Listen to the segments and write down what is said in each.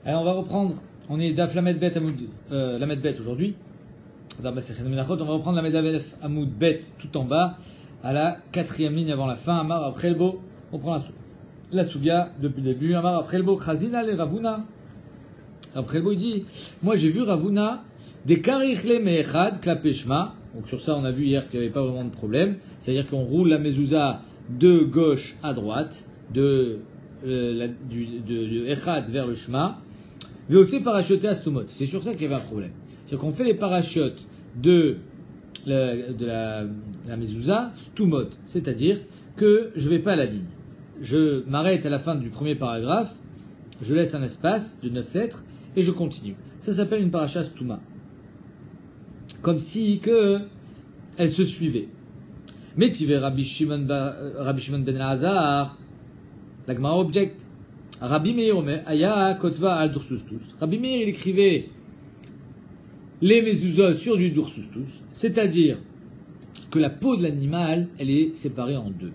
Alors on va reprendre, on est Daf Lamed Bet Amoud, Lamed Bet aujourd'hui. On va reprendre Lamed Avef Amoud Bet tout en bas, à la 4e ligne avant la fin. Amar Aprelbo, on prend la Souga depuis le début. Amar Aprelbo, Chazina le Ravuna. Aprelbo il dit, moi j'ai vu Ravuna, des Karichle Meechad Klapeshma. Donc sur ça on a vu hier qu'il n'y avait pas vraiment de problème. C'est-à-dire qu'on roule la mezouza de gauche à droite, de Echad vers le Shema. Mais aussi parachuter à Stumot. C'est sur ça qu'il y avait un problème. C'est-à-dire qu'on fait les parachutes de la mezouza Stumot. C'est-à-dire que je ne vais pas à la ligne. Je m'arrête à la fin du premier paragraphe, je laisse un espace de 9 lettres et je continue. Ça s'appelle une paracha Stuma. Comme si elle se suivait. Mais tu verras Rabbi Shimon ben Elazar, la Gemara objecte. Rabbi Meir Omer, Aya Kotva al Dursustus. Rabbi Meir, il écrivait les mezuzot sur du Dursustus, c'est-à-dire que la peau de l'animal, elle est séparée en deux.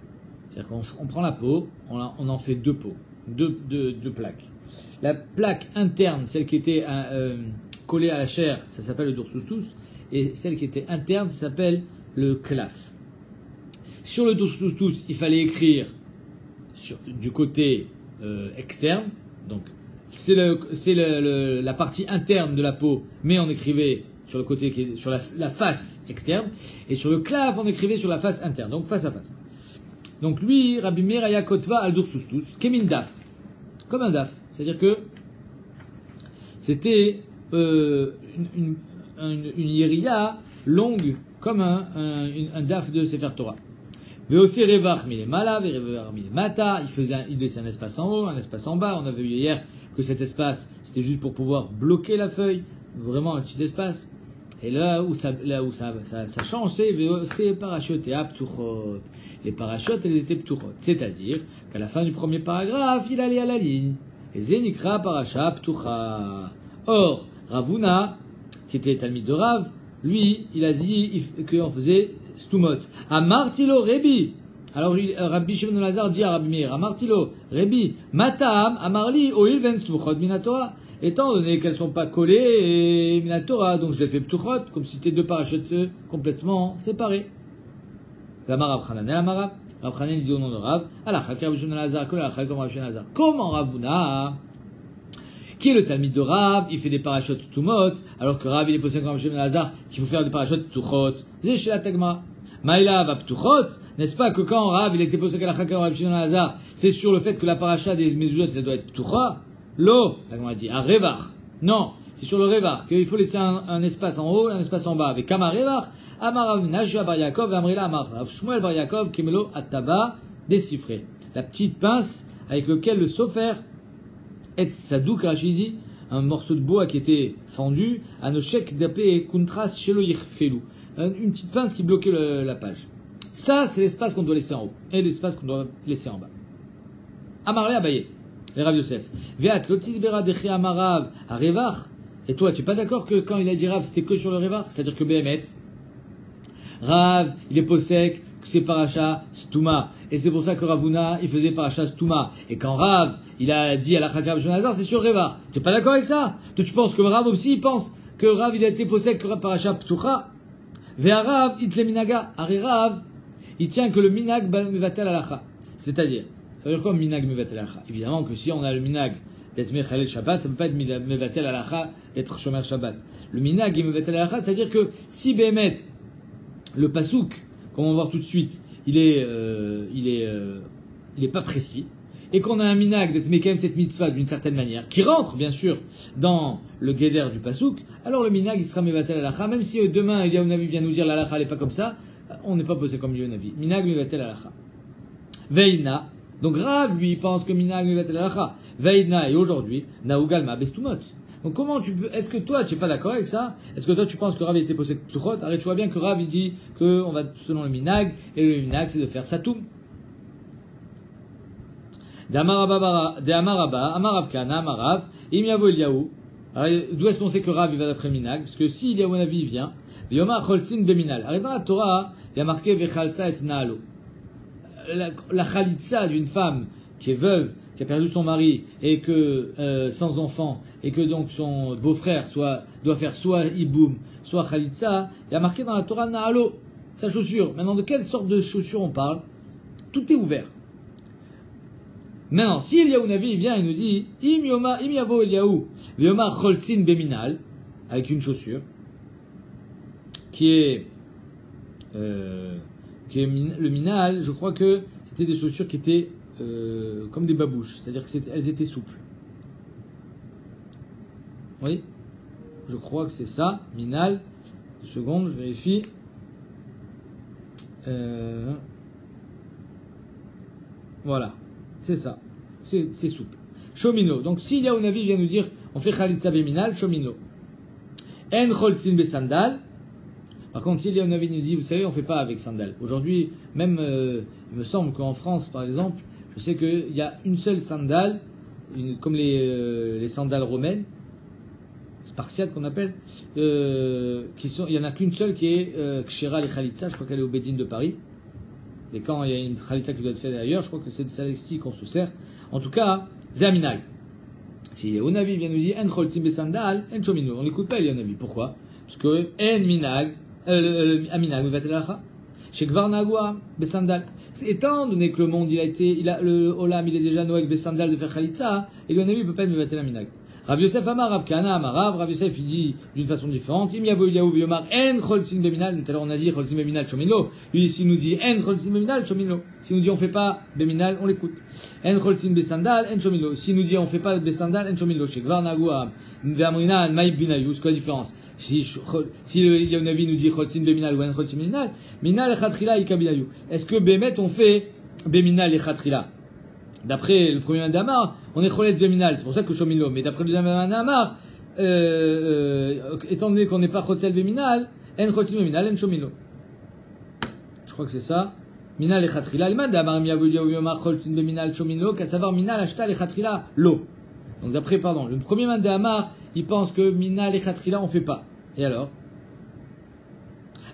C'est-à-dire qu'on prend la peau, on en fait deux peaux, deux plaques. La plaque interne, celle qui était collée à la chair, ça s'appelle le Dursustus, et celle qui était interne, ça s'appelle le klaf. Sur le Dursustus, il fallait écrire du côté externe, donc c'est la partie interne de la peau, mais on écrivait sur le côté sur la face externe, et sur le klaf on écrivait sur la face interne, donc face à face. Donc lui, Rabbi Meir Aya Kotva al Dursustus, kemin daf, comme un daf, c'est-à-dire que c'était une yéria longue comme un daf de Sefer Torah. Mais aussi Revach Milemala, Revach Milemata, il laissait un espace en haut, un espace en bas. On avait vu hier que cet espace, c'était juste pour pouvoir bloquer la feuille, vraiment un petit espace. Et là où ça change, c'est parachutes et aptuchot. Les parachutes, elles étaient ptuchot. C'est-à-dire qu'à la fin du premier paragraphe, il allait à la ligne. Et Zenikra parasha ptucha. Or, Ravuna, qui était Talmid de Rav, lui, il a dit qu'on faisait Stumot. Amartilo Rebi. Alors Rabbi Shimon ben Elazar dit à Rabbi Meir, Amartilo Rebi, Matam, Amarli, Oil ven Smuchot Minatora. Étant donné qu'elles ne sont pas collées Minatora, donc je les fais Ptuchot, comme si c'était deux parachutes complètement séparés. Amar Rav Chanan, Rav Chanan dit au nom de Rav, Alachak Rabbi Shimon ben Elazar, comme Rabbi Shimon ben Elazar. Comment Ravuna, qui est le Talmid de Rav, il fait des parachutes Stumot, alors que Rav il est posé comme Rabbi Shimon ben Elazar, qu'il faut faire des parachutes Ptuchot. C'est chez la Tagma. Maïla va Ptuchot, n'est-ce pas que quand Rav il était posé comme Rabbi Shimon ben Elazar, c'est sur le fait que la paracha des mezuzot elle doit être Ptuchot. Lo, la Gemara dit, à Revach. Non, c'est sur le Revach, qu'il faut laisser un espace en haut et un espace en bas. Avec Kama Revach, Amarav Nashua Bar Yaakov, Amrila Amarav Shmuel Bar Yaakov, Kemelo Attaba, décifré. La petite pince avec lequel le sofer, Et Sadouk Rachidi, un morceau de bois qui était fendu, Anoshek Dapé Kuntras Shelo Yichfelu. Une petite pince qui bloquait la page. Ça, c'est l'espace qu'on doit laisser en haut, et l'espace qu'on doit laisser en bas. Amarle Abaye. Les Rav Yosef. Veat lotis bera dechi amarav à Revach. Et toi, tu n'es pas d'accord que quand il a dit Rav, c'était que sur le Revach? C'est-à-dire que Behemet, Rav, il est possèque, que c'est paracha Stuma. Et c'est pour ça que Ravuna, il faisait paracha Stuma. Et quand Rav, il a dit à la Chakab Jonazar, c'est sur Revach. Tu n'es pas d'accord avec ça? Toi, tu penses que Rav aussi, il pense que Rav, il a été possèque que paracha Ptucha. Vea Rav, itle minaga. Ari Rav, il tient que le minag mevatel alacha. C'est-à-dire, ça veut dire quoi, minag mevatel alacha? Évidemment que si on a le minag d'être mechalel Shabbat, ça ne peut pas être mevatel alacha d'être shomer Shabbat. Le minag et mevatel alacha, c'est-à-dire que si Behemet, le pasouk, comme on va voir tout de suite, il est pas précis, et qu'on a un minag d'être mekem cette mitzvah d'une certaine manière, qui rentre bien sûr dans le guéder du pasouk, alors le minag il sera mevatel alacha, même si demain Eliyahu Navi vient nous dire l'alacha elle est pas comme ça, on n'est pas posé comme Eliyahu Navi. Minag mevatel alacha. Veina. Donc Rav, lui, pense que Minag mevatel alacha. Veidna, et aujourd'hui, Naougalma bestumot. Donc comment est-ce que toi, tu n'es pas d'accord avec ça? Est-ce que toi, tu penses que Rav était posé ptuchot? Arrête, tu vois bien que Rav, il dit qu'on va selon le Minag, et le Minag, c'est de faire Satoum. D'Amaraba, Amarav Kana, Amarav, Imiavo Eliyahu. Alors, d'où est-ce qu'on sait que Rav, il va d'après Minag? Parce que si Eliyahu Navi vient, Yoma Cholzin Beminal. Alors dans la Torah, il y a marqué Vechalza et Naalo. La chalitza d'une femme qui est veuve, qui a perdu son mari et que sans enfant et que donc son beau-frère doit faire soit iboum, soit khalitsa, il y a marqué dans la Torah Naalo, sa chaussure. Maintenant, de quelle sorte de chaussure on parle? Tout est ouvert. Maintenant, si Eliyahu Navi vient et nous dit Im yavo Eliyahu v'yomar choltzin beminal, avec une chaussure qui est le minal, je crois que c'était des chaussures qui étaient comme des babouches, c'est-à-dire qu'elles étaient souples. Oui, je crois que c'est ça, minal. Une seconde, je vérifie. Voilà, c'est ça, c'est souple. Shomino. Donc si Eliyahu Navi vient nous dire on fait khalitsa beminal, shomino. En choltzin be sandal. Par contre, si Eliyahu Navi nous dit, vous savez, on ne fait pas avec sandales. Aujourd'hui, même, il me semble qu'en France, par exemple, je sais qu'il y a une seule sandale, comme les sandales romaines, spartiates qu'on appelle, il n'y en a qu'une seule qui est Kshera les Khalitsa, je crois qu'elle est au Bédine de Paris. Et quand il y a une Khalitsa qui doit être faite ailleurs, je crois que c'est de celle-ci qu'on se sert. En tout cas, Zaminal. Si Eliyahu Navi vient nous dire, En choltzin be sandal, En chomino. On n'écoute pas Eliyahu Navi. Pourquoi? Parce que En minag, Aminag Mevatelacha, chez Gvarnagua, Besandal. Étant donné que le monde, le Olam, il est déjà Noël Besandal de faire Khalitsa, et le Navi ne peut pas être Mevatel Aminag. Rav Yosef Amar, Rav Kana Amar, Rav Yosef, il dit d'une façon différente, Im Yavo Eliyahu V'yomar En Choltzin Beminal, tout à l'heure on a dit Choltzin Beminal Chomino, lui ici nous dit En Choltzin Beminal Chomino. S'il nous dit on fait pas Beminal, on l'écoute. En Choltzin Besandal, En Chomino. S'il nous dit on fait pas Besandal, En Chomino. Chez Gvarnagua, Ve'amrina, Maïb Binayu, c'est quoi la différence? Si Eliyahu Navi nous dit Choltzin Beminal ou En Choltzin Beminal, Minal Echatrila Ikabinayu. Est-ce que Bémet on fait Beminal Echatrila? D'après le premier Damar, on est Choletz Beminal, c'est pour ça que Shomilo. Mais d'après le deuxième Damar, étant donné qu'on n'est pas Choletz Beminal, En Choltzin Beminal, En Shomilo. Je crois que c'est ça. Minal Echatrila. Le Damar Miyavu Yomar Choltzin Beminal Shomilo, qu'à savoir Minal Ashtal Echatrila Lo. Donc d'après, le premier Damar, il pense que Minal Echatrila on fait pas. Et alors?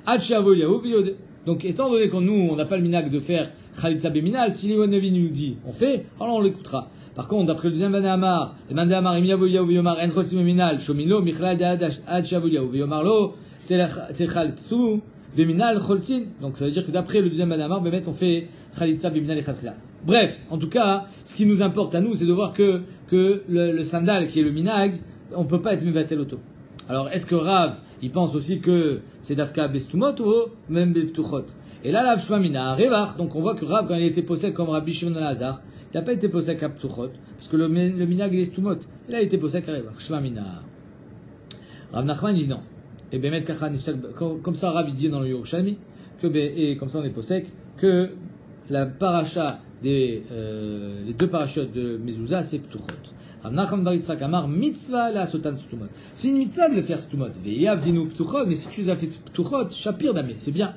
Achavo Eliyahu V'yode. Donc étant donné que nous, on n'a pas le minag de faire Khalitsa Beminal, si Eliyahu Navi nous dit on fait, alors on l'écoutera. Par contre, d'après le deuxième Amar, le Mande Amar, Im Yavo V'yomar En Choltzin Beminal, Shomilo, Michlal De'adash, Achavo Eliyahu V'yomar Lo, Techalitsu, Beminal, Choltzin. Donc ça veut dire que d'après le deuxième Amar, Bémet, on fait Khalitsa Beminal et Khatila. Bref, en tout cas, ce qui nous importe à nous, c'est de voir que le sandal, qui est le minag, on ne peut pas être Mevatel auto. Alors, est-ce que Rav, il pense aussi que c'est Dafka Bestumot ou même Beptuchot? Et là, Rav Shmamina, Revach. Donc, on voit que Rav, quand il était possède comme Rabbi Shimon al-Hazar, il n'a pas été possède à Ptuchot, parce que le minag, il est Stumot. Il a été possède à Revach. Shmamina. Rav Nachman dit non. Et Bemet Kachan, comme ça, Rav, il dit dans le Yerushalmi, et comme ça, on est possède, que la paracha les deux parachutes de Mezouza, c'est Ptuchot. C'est une mitzvah de le faire stumot. Mais si tu les as fait ptuchot, shapir damé, c'est bien.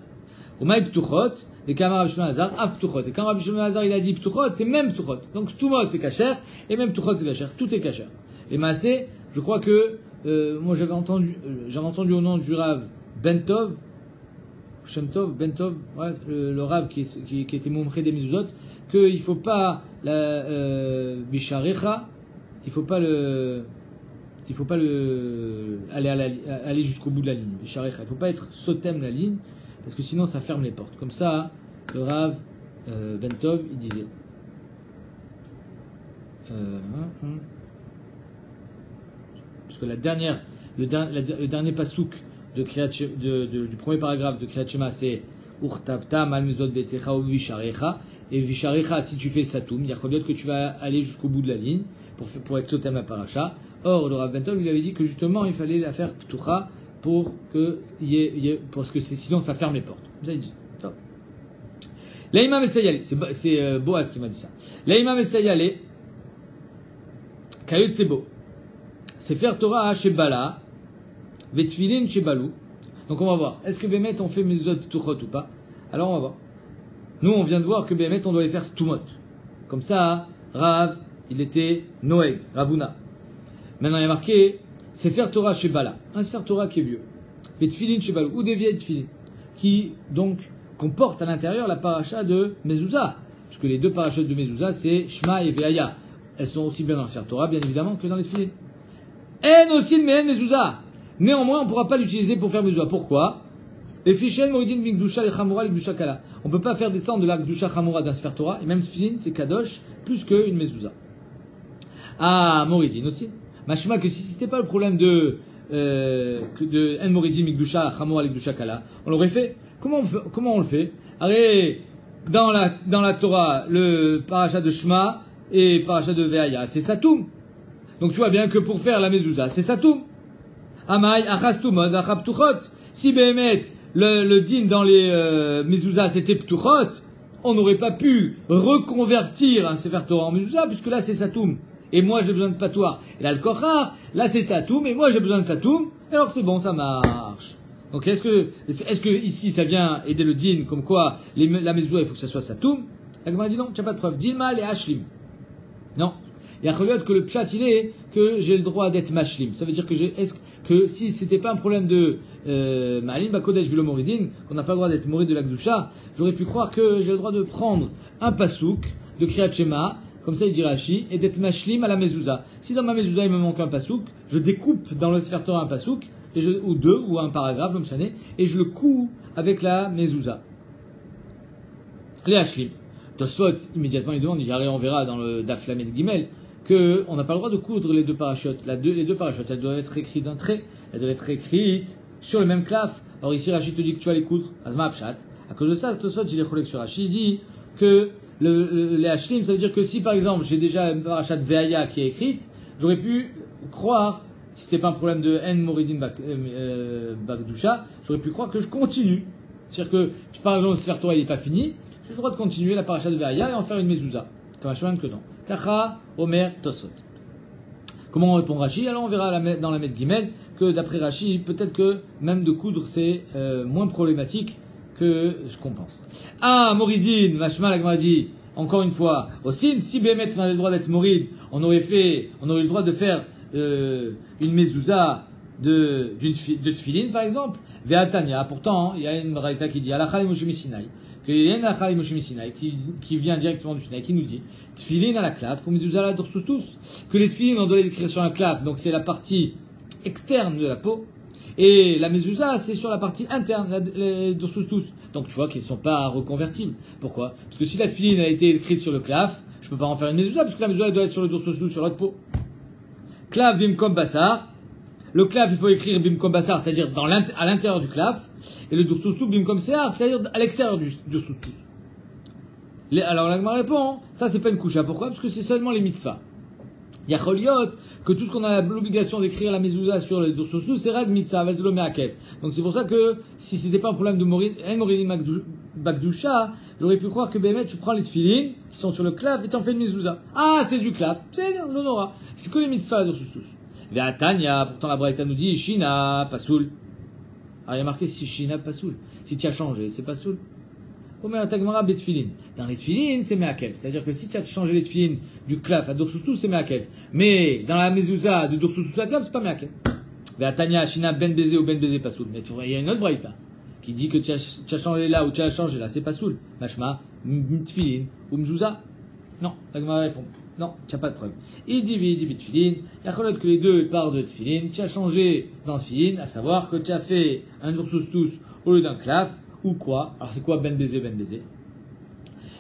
Au maï ptuchot, et quand Rabbi Shimon Hazar, av ptuchot. Et quand Rabbi Shimon Hazar, il a dit ptuchot, c'est même ptuchot. Donc stumot c'est kasher, et même ptuchot c'est kasher. Tout est kasher. Et maasé, je crois que, moi j'avais entendu au nom du Rav Bentov, Shemtov, Bentov, ouais, le Rav qui était moumré des mizuzot, qu'il ne faut pas la bisharecha, il faut pas aller jusqu'au bout de la ligne. Il faut pas être sotem la ligne, parce que sinon ça ferme les portes. Comme ça, le Rav Bentov, il disait. Parce que le dernier pasouk du premier paragraphe de Kriyat Shema, c'est Urtavta malmuzot betecha ou visharecha. Et visharecha, si tu fais satoum, il y a peut-être que tu vas aller jusqu'au bout de la ligne pour être sotem la paracha. Or, le Rav Bentov, il avait dit que justement, il fallait la faire ptucha parce que sinon ça ferme les portes. Vous avez dit. L'imam Essayale, c'est Boaz qui m'a dit ça. L'imam Essayale, Kayut c'est beau. C'est faire Torah chez Bala, Vetfilin chez Balou. Donc on va voir. Est-ce que Bémet on fait Mezuzot Ptuchot ou pas? Alors on va voir. Nous on vient de voir que Bémet on doit les faire Stumot. Comme ça, Rav, il était Noeg, Ravuna. Maintenant il y a marqué Sefer Torah chez Bala. Un Sefer Torah qui est vieux. Vetfilin chez Balou. Ou des vieilles Tfilin. Qui donc comporte à l'intérieur la paracha de Mezuzah. Parce que les deux parachutes de Mezuzah c'est Shema et Veaya. elles sont aussi bien dans le Sefer Torah, bien évidemment, que dans les tefilin. En aussi mais en mezouza. Néanmoins, on ne pourra pas l'utiliser pour faire mezouza. Pourquoi? Les fichen moridin bigdusha les chamura les gdusha kala. On ne peut pas faire descendre de la gdusha chamura d'un Sefer Torah, et même tefilin, c'est kadosh, plus qu'une mezouza. Ah, moridin aussi. Machma que si c'était pas le problème de en moridin bigdusha chamura les gdusha kala, on l'aurait fait. Comment on le fait? Allez, dans la Torah, le parachat de Shema et parachat de Ve'aya, c'est Satoum. Donc tu vois bien que pour faire la mezouza, c'est Satoum. Amay, achastumod, achaptuchot. Si Behemet, le din dans les mezouza, c'était ptuchot, on n'aurait pas pu reconvertir un Sefer Torah en mezouza, puisque là c'est Satoum. Et moi j'ai besoin de patoir. Et là le kochar, là c'est Satoum, et moi j'ai besoin de Satoum. Alors c'est bon, ça marche. Donc est-ce que ici ça vient aider le din, comme quoi la mezouza il faut que ça soit Satoum? La Gemara dit non, tu n'as pas de preuve. Dilma et Hashlim. Non. Il y a que le pshat il est que j'ai le droit d'être mashlim. Ça veut dire que si c'était pas un problème de ma'alim bakodesh vilo moridin, qu'on n'a pas le droit d'être morid de la gdusha, j'aurais pu croire que j'ai le droit de prendre un pasouk de Kriyat Shema, comme ça il dit Rashi, et d'être mashlim à la mezouza. Si dans ma mezouza il me manque un pasouk, je découpe dans le Sefer Torah un pasouk, ou deux, ou un paragraphe, comme chané, et je le couds avec la mezouza. Les hashlim. Tosfot, immédiatement il demande, il dit, on verra dans le Daf Lamed Gimel, qu'on n'a pas le droit de coudre les deux parachutes. Les deux parachutes, elles doivent être écrites d'un trait, elles doivent être écrites sur le même claf. Alors ici, Rachid te dit que tu vas les coudre. Azma Apshat. À cause de ça, Tosfot, il est collègue sur Rachid, il dit que les hashlim, ça veut dire que si par exemple j'ai déjà une parachat Ve'aya qui est écrite, j'aurais pu croire, si c'était pas un problème de En Moridin Bakdusha, j'aurais pu croire que je continue. C'est-à-dire que, par exemple, le Sefer Torah il n'est pas fini, j'ai le droit de continuer la parachat de Ve'aya et en faire une mezouza. Comme un chemin que non. Kacha, Omer, Tosfot. Comment on répond Rashi? Alors on verra dans la Med Gimel que d'après Rashi, peut-être que même de coudre c'est moins problématique que ce qu'on pense. Ah, Moridin, Mashma la Gemara dit, encore une fois, aussi, si Bémet on avait le droit d'être Morid, on aurait eu le droit de faire une mezouza de tefilin par exemple. Ve'atanya, pourtant, il y a une braïta qui dit, Alachal Moshe Sinai. Qu'il y a une Achal Moshe Sinai qui vient directement du Sinai, qui nous dit tefilin à la clave, ou mezouza à la dorsus. Que les tefilin on doit les écrire sur un clave, donc c'est la partie externe de la peau, et la mezouza c'est sur la partie interne, les dorsus. Donc tu vois qu'ils ne sont pas reconvertibles. Pourquoi? Parce que si la tefilin a été écrite sur le clave, je ne peux pas en faire une mezouza, parce que la mezouza doit être sur le dorsus, sur l'autre peau. Clave bimkom basar. Le clav, il faut écrire bimkom basar, c'est-à-dire à l'intérieur du clav, et le dursousou bimkom sear, c'est-à-dire à l'extérieur du dursousou. Alors la Gemara répond, ça c'est pas une coucha. Pourquoi? Parce que c'est seulement les mitzvahs. Il y a choliot que tout ce qu'on a l'obligation d'écrire la mezouza sur le dursousou, c'est rag mitzvah, vezlo me'akev. Donc c'est pour ça que si c'était pas un problème de moridin bakdusha, j'aurais pu croire que Bémet, tu prends les tefilin qui sont sur le clav et t'en fais une mezouza. Ah, c'est du clav, c'est l'honora. C'est que les mitzvahs la dursousou. Ve'atanya, pourtant la Braïta nous dit Shina, Pasoul. Alors il y a marqué si Shina, Pasoul. Si tu as changé, c'est Pasoul. Omer Tagmara betfilin. Dans les tefilin, c'est Me'akev. C'est-à-dire que si tu as changé les tefilin du klaf à Dursousou, c'est Me'akev. Mais dans la mezouza de Dursousou à klaf, c'est pas Me'akev. Ve'atanya, Shina, Ben Bézé ou Ben Bézé, Pasoul. Mais tu vois, il y a une autre Braïta qui dit que tu as changé là ou tu as changé là, c'est Pasoul. Mashma, tefilin ou mezouza. Non, la Gemara répond. Non, tu n'as pas de preuve. Il dit tefilin. Il y a que les deux partent de tefilin. Tu as changé dans tefilin, à savoir que tu as fait un dursoustus au lieu d'un claf, ou quoi? Alors c'est quoi ben baiser?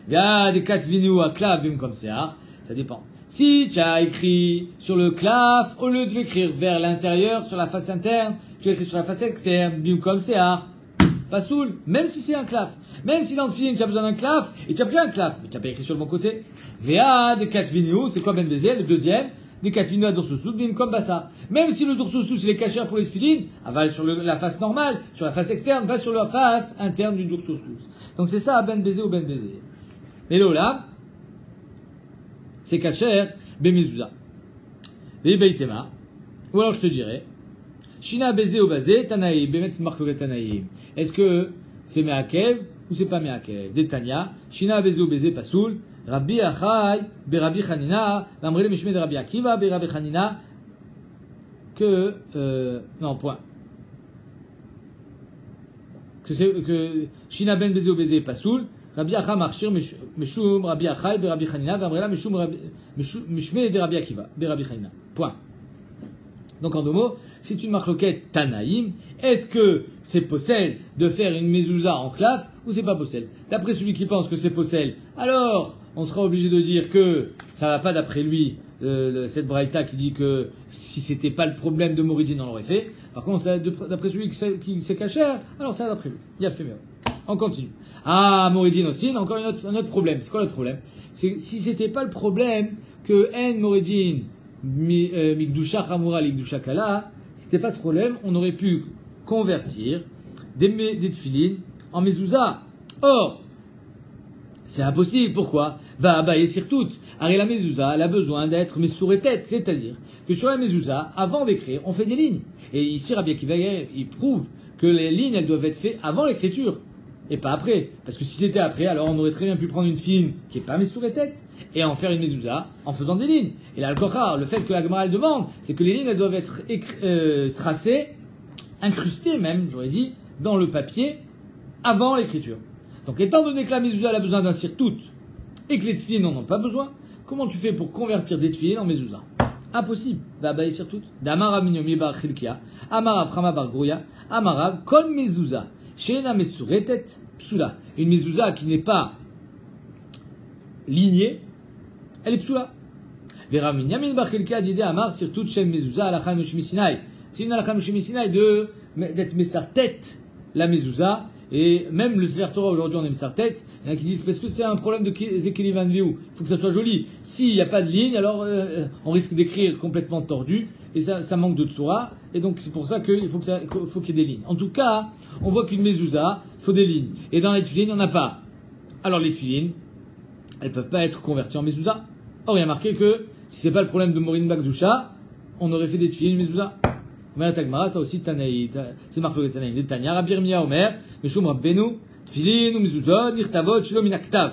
Via des katvinu à claf bim comme sear, ça dépend. Si tu as écrit sur le claf, au lieu de l'écrire vers l'intérieur, sur la face interne, tu l'as écrit sur la face externe, bim comme sear, pas soul, même si c'est un claf. Même si dans le film tu as besoin d'un claf, et tu as pris un claf, mais tu n'as pas écrit sur le bon côté. VA des katvinu, c'est quoi ben baiser? Le deuxième, des katvinu à dursousou, bim comme bassa. Même si le dursousou c'est les cacheurs pour les tefilin, avale sur la face normale, sur la face externe, va sur la face interne du dursousou. Donc c'est ça, ben baiser ou ben baiser. Mais là, c'est kacher, ben mezouza. Et beitema. Ou alors je te dirais, Shina baiser ou basé, tanaïm, bemet marque le tanaïm. Est-ce que c'est me'akev ou c'est pas me'akev? Detania, Shina baiser ou baiser pasoul, Rabbi Achai, Rabbi Chanina, l'amrele mishme de Rabbi Akiva, Rabbi Chanina, non, point. Que Shina ben baiser ou baiser pasoul, Rabbi Acha marchir meshum Rabbi Achai be Rabbi Chanina v'amrela mishme de Rabbi Akiva be Rabbi Chanina. Point. Donc en deux mots, c'est une marloquette Tanaïm. Est-ce que c'est possible de faire une mezouza en claf ou c'est pas possible? D'après celui qui pense que c'est possible, alors on sera obligé de dire que ça va pas d'après lui, cette braïta qui dit que si c'était pas le problème de Mouridine, on l'aurait fait. Par contre, d'après celui qui s'est caché, alors ça d'après lui. Il a fait mieux. On continue. Ah, Mouridine aussi, encore un autre problème. C'est quoi le problème? C'est si c'était pas le problème que En Mouridine Mikdusha Chamura Likdusha Kala, si c'était pas ce problème, on aurait pu convertir des tefilines en mezouza. Or, c'est impossible. Pourquoi? Va abayer sur toutes. Arrêt la mezouza, elle a besoin d'être messourée tête. C'est-à-dire que sur la mezouza, avant d'écrire, on fait des lignes. Et ici, Rabbi Akiva, il prouve que les lignes, elles doivent être faites avant l'écriture. Et pas après. Parce que si c'était après, alors on aurait très bien pu prendre une fine qui n'est pas messourée tête et en faire une mezouza en faisant des lignes. Et là, le fait que la Gemara demande, c'est que les lignes, elles doivent être tracées, incrustées même, j'aurais dit, dans le papier avant l'écriture. Donc, étant donné que la mezouza elle a besoin d'un sirtout et que les tefilines n'en ont pas besoin, comment tu fais pour convertir des tefilines en mezouza? Impossible. Bah, sirtout. D'Amarav Minyomi bar Chilkia, Amarav Chama bar Grouya, Amarav Kol mezouza, Sheena mesuretet psula. Une mezouza qui n'est pas lignée, elle est psula. Vera Minyamin bar Chilkia dit Amar sirtout Shen mezouza alachan Mishmi Sinai. C'est une alachan Mishmi Sinai d'être mesartet la mezouza. Et même le Sefer Torah aujourd'hui on aime sa tête. Il y en a qui disent parce que c'est un problème de Zekeli Van Liu. Il faut que ça soit joli. S'il n'y a pas de ligne, alors on risque d'écrire complètement tordu et ça manque de tsura. Et donc c'est pour ça qu'il faut qu'il y ait des lignes. En tout cas, on voit qu'une mezouza, il faut des lignes. Et dans les tefilines, il n'y en a pas. Alors les tefilines, elles ne peuvent pas être converties en mezouza. Or il y a marqué que si c'est pas le problème de Morin Bagdusha, on aurait fait des tefilines mezouza. Mais la Tagmara, ça aussi, c'est marqué Tanaïd. Des Tanya, Rabbi Yirmiyah Omer, Meshum Rabbenu, Tfilin ou Mezuzot, Nirtavot, Shelo Minaktav.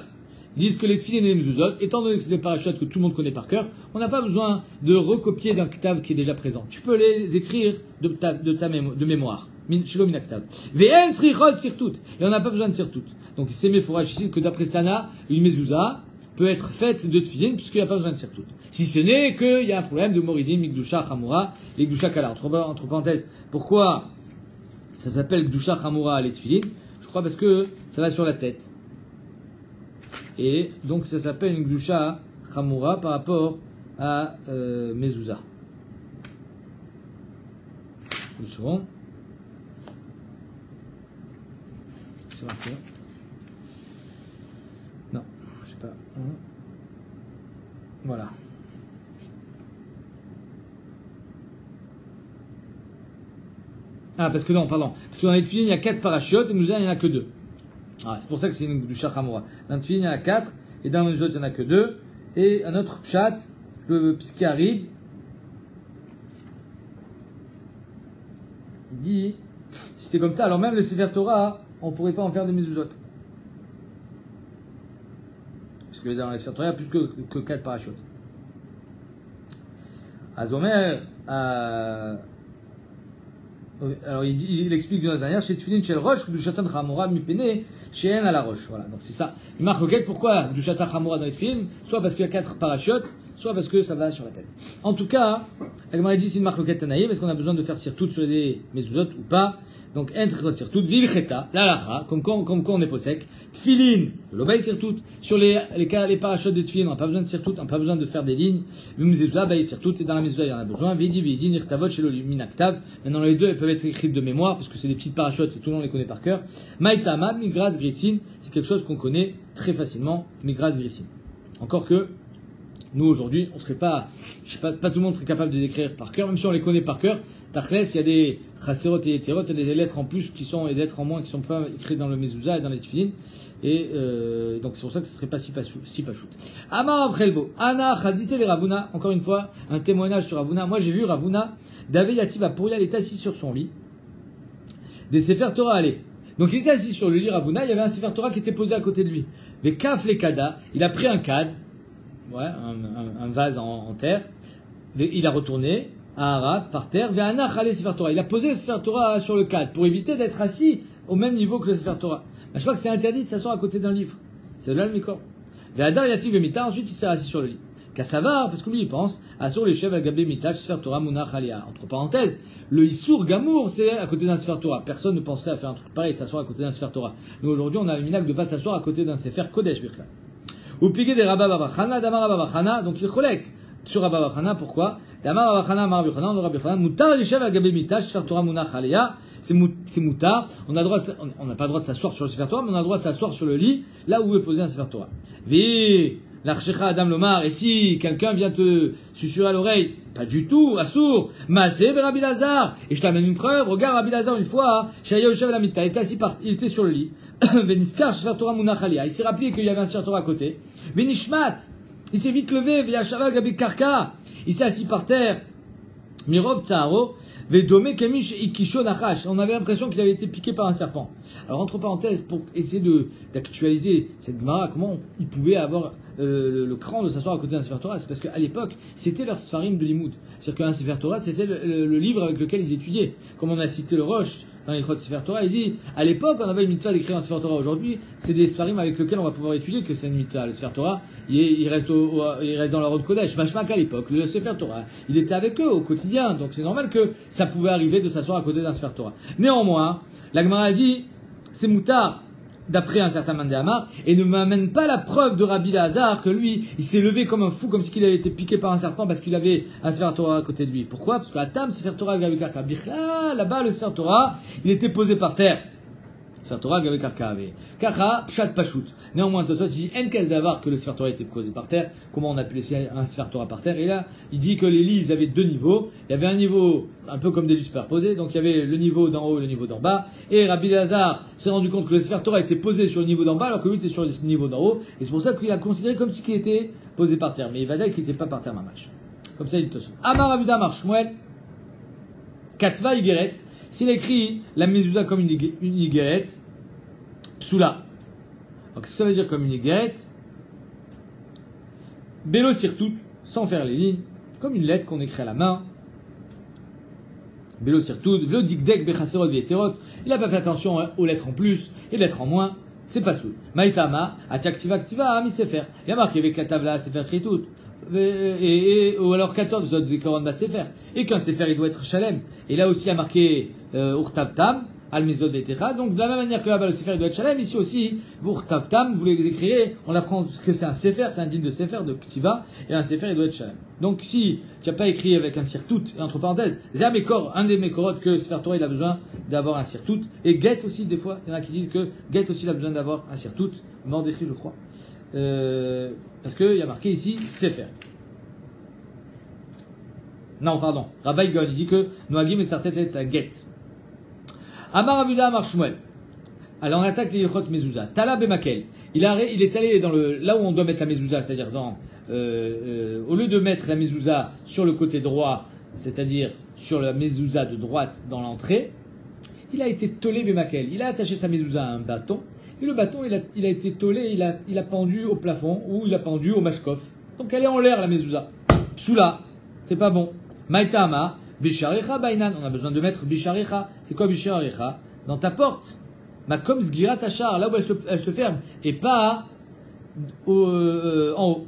Ils disent que les Tfilin et les Mezuzot, étant donné que c'est des parachutes que tout le monde connaît par cœur, on n'a pas besoin de recopier d'un Ktav qui est déjà présent. Tu peux les écrire de mémoire. Shelo Minaktav. Ve'en Srichot Sirtout. Et on n'a pas besoin de Sirtout. Donc c'est mes fourrages ici que d'après Stana, une Mezouza peut être faite de Tfilin puisqu'il n'y a pas besoin de Sirtout. Si ce n'est qu'il y a un problème de Moridim, Mikdusha, Chamura, les Gdusha Kala. Entre parenthèses, pourquoi ça s'appelle Gdusha, Chamura, les Tfilin? Je crois parce que ça va sur la tête. Et donc ça s'appelle une Gdusha, Chamura par rapport à Mezouza. Une seconde. C'est marqué. Non, je sais pas. Voilà. Ah, parce que non, pardon. Parce que dans les tefilines, il y a 4 parachutes, et nous, il n'y en a que 2. Ah, c'est pour ça que c'est une Gdusha Chamura. Dans les tefilines, il y en a 4, et dans les autres, il n'y en a que 2. Et un autre pshat, le Pskiarid, il dit, si c'était comme ça, alors même le Sefer Torah, on ne pourrait pas en faire des mezuzot. Parce que dans les Sefer Torah, il y a plus que 4 parachutes. Azomer, alors il explique d'une autre manière, chez Tfilin, chez le Roche, du Shatan Chamura, Mipene, chez En à la Roche. Voilà, donc c'est ça. Il marque requête, pourquoi du Shatan Chamura dans les Tfilin? Soit parce qu'il y a 4 parachutes, soit parce que ça va sur la tête. En tout cas, la Gemara dit c'est une marque requête Tanaïm, est-ce qu'on a besoin de faire cirtout sur les mezuzot ou pas? Donc, en cirtout, vilcheta, la lacha, comme quoi on est posek, tfilin, l'obéi cirtout, sur les parachutes de tfilin, on n'a pas besoin de cirtout, on n'a pas besoin de faire des lignes, mezuzah, baï cirtout, et dans la mezuzah, il y en a besoin, vidi, nirtavot, chez le minaktav. Maintenant, les deux, elles peuvent être écrites de mémoire, parce que c'est des petites parachutes, et tout le monde les connaît par cœur. Maïtama, migras grisin, c'est quelque chose qu'on connaît très facilement, migras grisin. Encore que, nous, aujourd'hui, on serait pas, je sais pas tout le monde serait capable de les écrire par cœur, même si on les connaît par cœur. Tachles, il y a des chasserot et hétérot, il y a des lettres en plus et des lettres en moins qui sont pas écrites dans le mezuzah et dans les tefilin. Et donc c'est pour ça que ce serait pas si pachout. Amar Vrelbo, Ana Chazite les Ravuna, encore une fois, un témoignage sur Ravuna. Moi j'ai vu Ravuna, David Yativa Pouria, il était assis sur son lit. Des Sefer Torah allaient. Donc il était assis sur le lit Ravuna, il y avait un Sefer Torah qui était posé à côté de lui. Mais Kaf les Kada, il a pris un cadre, ouais, un vase en terre, il a retourné à Arad, par terre, vers un Achalé Sefer Torah. Il a posé le Sefer Torah sur le cadre pour éviter d'être assis au même niveau que le Sefer Torah. Je crois que c'est interdit de s'asseoir à côté d'un livre. C'est là le Mikor. Ve'adar yativ b'mita, ensuite il s'est assis sur le lit. Kassavar, parce que lui il pense, Asur les chefs al-gabé mita, Sefer Torah munach alia. Entre parenthèses, le Issour Gamour, c'est à côté d'un Sefer Torah. Personne ne penserait à faire un truc pareil, de s'asseoir à côté d'un Sefer Torah. Nous aujourd'hui, on a le minag de ne pas s'asseoir à côté d'un Sefer Kodesh, Birka. Ou pliqué des Rabba Babachana, Damar Babachana, donc il cholek sur Rabba Babachana, pourquoi? Damar Babachana, Mar Bichana, on Rabbi Bichana, Moutar les chefs al-gabé mita, Sefer Torah munach alia. C'est moutard, on n'a pas le droit de s'asseoir sur le Sefer Torah, mais on a le droit de s'asseoir sur le lit, là où est posé un Sefer Torah. Vi, l'archecha Adam Lomar, et si quelqu'un vient te susurrer à l'oreille, pas du tout, assour, Maaseh ben Rabbi Lazar, et je t'amène une preuve, regarde Rabbi Lazar une fois, Shaya Yoshev la Mita, il était sur le lit, Veniskar Sefer Torah Munach Alia, il s'est rappelé qu'il y avait un Sefer Torah à côté, Venishmat, il s'est vite levé, Veyashava Gabi Karka, il s'est assis par terre, Mirov Tsaharo, on avait l'impression qu'il avait été piqué par un serpent. Alors, entre parenthèses, pour essayer d'actualiser cette Gemara, comment il pouvait avoir le cran de s'asseoir à côté d'un Sefer Torah, c'est parce qu'à l'époque, c'était leur Sfarim de Limoud. C'est-à-dire qu'un Sefer Torah, c'était le livre avec lequel ils étudiaient. Comme on a cité le Roche dans les Sefer Torah, il dit, à l'époque, on avait une mitzvah d'écrire un Sefer Torah. Aujourd'hui, c'est des Sfarim avec lesquels on va pouvoir étudier que c'est une mitzvah. Le Sefer Torah, il reste dans la route Kodesh. Mashmak à l'époque, le Sefer Torah, il était avec eux au quotidien. Donc c'est normal que ça pouvait arriver de s'asseoir à côté d'un Sefer Torah. Néanmoins, la Gemara dit, c'est moutard, d'après un certain Mandéamar, et ne m'amène pas la preuve de Rabbi Lazar que lui, il s'est levé comme un fou, comme si il avait été piqué par un serpent parce qu'il avait un Sefer Torah à côté de lui. Pourquoi? Parce que la Tam, Sefer Torah, là-bas, le Sefer Torah, il était posé par terre. Sefer Torah, Gavé Karkavé. Kacha, Pshat Pashut. Néanmoins, Tosot, il dit, En Kes Davar, que le Sefer Torah était posé par terre. Comment on a pu laisser un Sefer Torah par terre? Et là, il dit que les lits, ils avaient deux niveaux. Il y avait un niveau, un peu comme des lits superposés. Donc, il y avait le niveau d'en haut et le niveau d'en bas. Et Rabbi Lazar s'est rendu compte que le Sefer Torah était posé sur le niveau d'en bas, alors que lui était sur le niveau d'en haut. Et c'est pour ça qu'il a considéré comme si il était posé par terre. Mais il va dire qu'il n'était pas par terre, mamash. Comme ça, il dit Tosot. Amar Avuda Amar Shmuel. Katva Igeret. S'il écrit la mezouza comme une Igeret, Psoula. Alors, qu'est-ce que ça veut dire comme une guette? Bélo sirtout, sans faire les lignes, comme une lettre qu'on écrit à la main. Bélo sirtout, vélo dikdek bechaserot vieterot. Il n'a pas fait attention aux lettres en plus et les lettres en moins. C'est pas soul. Maïtama, ataktiva aktiva, mi sefer. Il y a marqué avec la table sefer kritout. Ou alors 14 autres zikoron bas sefer. Et qu'un sefer il doit être shalem. Et là aussi il y a marqué urtavtam. Al-Mizod Betecha. Donc, de la même manière que là-bas, le Sefer doit être Shalem, ici aussi, vous Tavtam, vous les écrivez, on apprend que c'est un Sefer, c'est un digne de Sefer, de Ktiva, et un Sefer, il doit être Shalem. Donc, si tu n'as pas écrit avec un Sirtout, et entre parenthèses, c'est un des Mekorot que Sefer Torah, il a besoin d'avoir un Sirtout, et Get aussi, des fois, il y en a qui disent que Get aussi, il a besoin d'avoir un Sirtout, mort d'écrit, je crois, parce qu'il y a marqué ici Sefer. Non, pardon, Rabbi Gon, il dit que Noagim et Sartet est à Get. Amar Avuda Amar Shmuel. Alors on attaque les Yechot Mezouza. Tala Bemakel. Il est allé dans là où on doit mettre la Mezouza, c'est-à-dire au lieu de mettre la Mezouza sur le côté droit, c'est-à-dire sur la Mezouza de droite dans l'entrée, il a été tolé Bemakel. Il a attaché sa Mezouza à un bâton, et le bâton il a été tolé, il a pendu au plafond, ou il a pendu au mashkof. Donc elle est en l'air la Mezouza. Soula, c'est pas bon. Maïtama. Bisharecha Bainan, on a besoin de mettre Bisharecha. C'est quoi Bisharecha? Dans ta porte. Ma comme Sgirat Tachar, là où elle se ferme, et pas en haut.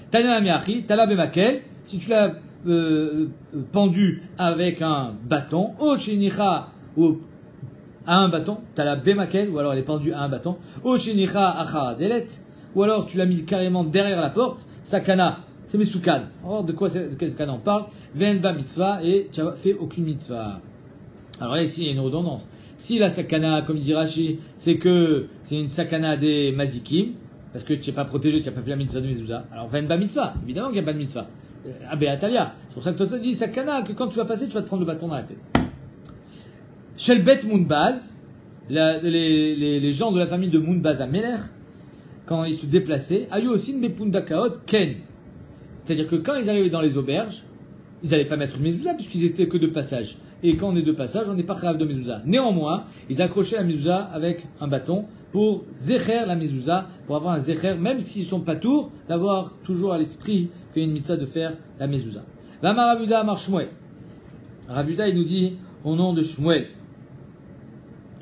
Tana Miachi, Tala Bemakel, si tu l'as pendu avec un bâton, O Shinicha, ou à un bâton, Tala Bemakel, ou alors elle est pendue à un bâton, O Shinicha Acha Delet, ou alors tu l'as mis carrément derrière la porte, Sakana. C'est Mesoukan. Alors, de quel sakana on parle? Venba mitzvah, et tu n'as fait aucune mitzvah. Alors là, ici, il y a une redondance. Si la sakana, comme dit Rashi, c'est que c'est une sakana des mazikim, parce que tu n'es pas protégé, tu n'as pas fait la mitzvah de mezouza, alors venba mitzvah. Évidemment qu'il n'y a pas de mitzvah. Abéatalia. C'est pour ça que toi, dit sakana, que quand tu vas passer, tu vas te prendre le bâton dans la tête. Shelbet Mounbaz, les gens de la famille de Mounbaz à Meler, quand ils se déplaçaient, ayu aussi une mepundakaot ken. C'est-à-dire que quand ils arrivaient dans les auberges, ils n'allaient pas mettre une mezouza puisqu'ils étaient que de passage. Et quand on est de passage, on n'est pas kharav de mezouza. Néanmoins, ils accrochaient la mezouza avec un bâton pour zecher la mezouza, pour avoir un zecher, même s'ils sont pas tours, d'avoir toujours à l'esprit qu'il y a une mitzvah de faire la mezouza. Vama Ravuda Amar Shmuel. Ravuda, il nous dit au nom de Shmuel.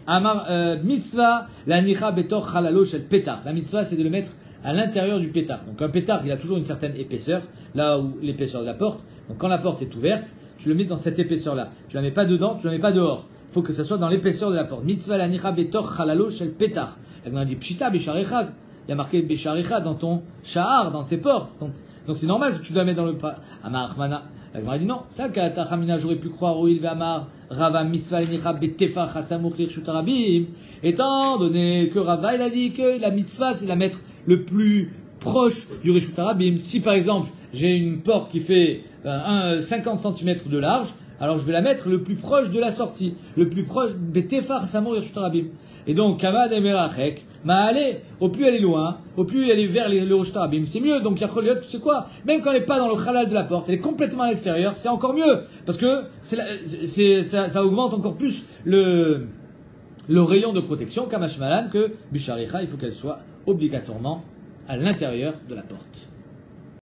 Mitzvah, la nicha betor halalo shel pétard. La mitzvah, c'est de le mettre à l'intérieur du pétard. Donc un pétard, il a toujours une certaine épaisseur, là où l'épaisseur de la porte. Donc quand la porte est ouverte, tu le mets dans cette épaisseur-là. Tu la mets pas dedans, tu la mets pas dehors. Il faut que ça soit dans l'épaisseur de la porte. Mitzvah la nicha betor halalo shel pétard. On a dit pshita bisharecha. Il y a marqué bisharecha dans ton shahar, dans tes portes. Donc c'est normal que tu dois mettre dans le Amar Achmana. La Gemara dit non. Ça qu'Atachamina j'aurais pu croire où il va Amar Rava mitzvah la nicha betefach hasamuk lirshut rabim. Étant donné que Rava il a dit que la mitzvah c'est de la mettre le plus proche du rishut rabim. Si par exemple j'ai une porte qui fait 50 cm de large, alors je vais la mettre le plus proche de la sortie, le plus proche betefach hasamuk lirshut rabim. Et donc, Kama de Merachek, au plus elle est loin, au plus elle est vers le Rosh Tarabim, c'est mieux. Donc, Yacholiot, tu sais quoi? Même quand elle n'est pas dans le halal de la porte, elle est complètement à l'extérieur, c'est encore mieux. Parce que ça augmente encore plus le rayon de protection, Kama Shmalan, que Bisharicha, il faut qu'elle soit obligatoirement à l'intérieur de la porte.